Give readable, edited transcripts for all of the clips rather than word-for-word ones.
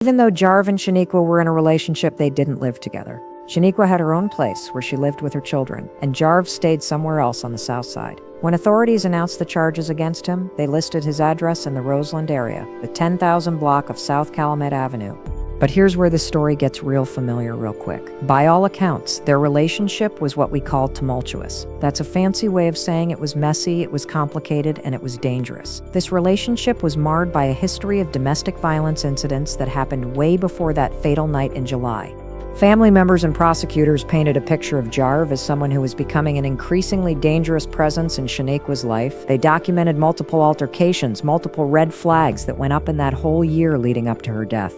Even though Jarv and Shaniqua were in a relationship, they didn't live together. Shaniqua had her own place where she lived with her children, and Jarv stayed somewhere else on the south side. When authorities announced the charges against him, they listed his address in the Roseland area, the 10,000 block of South Calumet Avenue. But here's where the story gets real familiar real quick. By all accounts, their relationship was what we call tumultuous. That's a fancy way of saying it was messy, it was complicated, and it was dangerous. This relationship was marred by a history of domestic violence incidents that happened way before that fatal night in July. Family members and prosecutors painted a picture of Jarv as someone who was becoming an increasingly dangerous presence in Shaniqua's life. They documented multiple altercations, multiple red flags that went up in that whole year leading up to her death.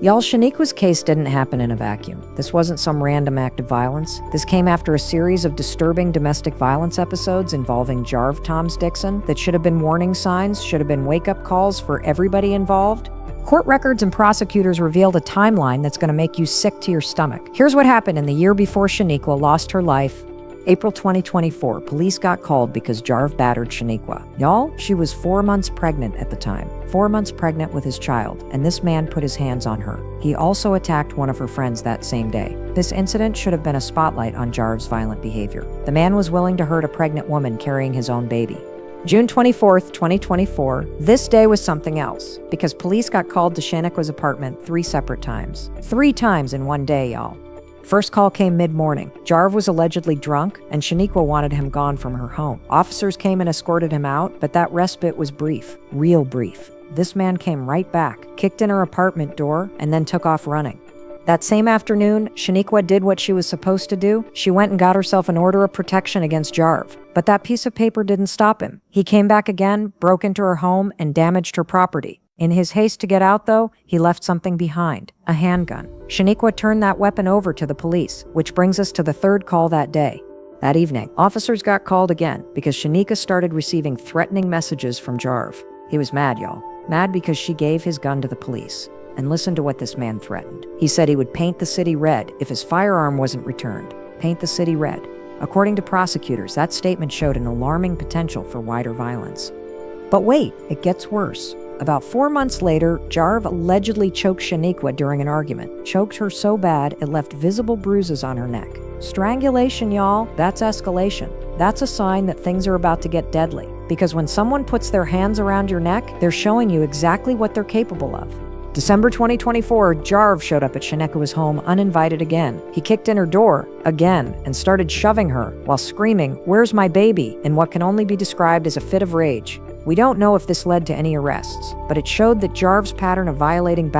Y'all, Shaniqua's case didn't happen in a vacuum. This wasn't some random act of violence. This came after a series of disturbing domestic violence episodes involving Jarv Toms Dixon that should have been warning signs, should have been wake-up calls for everybody involved. Court records and prosecutors revealed a timeline that's going to make you sick to your stomach. Here's what happened in the year before Shaniqua lost her life. April 2024, police got called because Jarv battered Shaniqua. Y'all, she was 4 months pregnant at the time. 4 months pregnant with his child, and this man put his hands on her. He also attacked one of her friends that same day. This incident should have been a spotlight on Jarv's violent behavior. The man was willing to hurt a pregnant woman carrying his own baby. June 24th, 2024, this day was something else, because police got called to Shaniqua's apartment 3 separate times. 3 times in one day, y'all. First call came mid-morning. Jarv was allegedly drunk, and Shaniqua wanted him gone from her home. Officers came and escorted him out, but that respite was brief. Real brief. This man came right back, kicked in her apartment door, and then took off running. That same afternoon, Shaniqua did what she was supposed to do. She went and got herself an order of protection against Jarv. But that piece of paper didn't stop him. He came back again, broke into her home, and damaged her property. In his haste to get out, though, he left something behind, a handgun. Shaniqua turned that weapon over to the police, which brings us to the 3rd call that day. That evening, officers got called again because Shaniqua started receiving threatening messages from Jarv. He was mad, y'all. Mad because she gave his gun to the police. And listen to what this man threatened. He said he would paint the city red if his firearm wasn't returned. Paint the city red. According to prosecutors, that statement showed an alarming potential for wider violence. But wait, it gets worse. About 4 months later, Jarv allegedly choked Shaniqua during an argument. Choked her so bad, it left visible bruises on her neck. Strangulation, y'all, that's escalation. That's a sign that things are about to get deadly. Because when someone puts their hands around your neck, they're showing you exactly what they're capable of. December 2024, Jarv showed up at Shaniqua's home uninvited again. He kicked in her door, again, and started shoving her while screaming, "Where's my baby?" in what can only be described as a fit of rage. We don't know if this led to any arrests, but it showed that Jarv's pattern of violating boundaries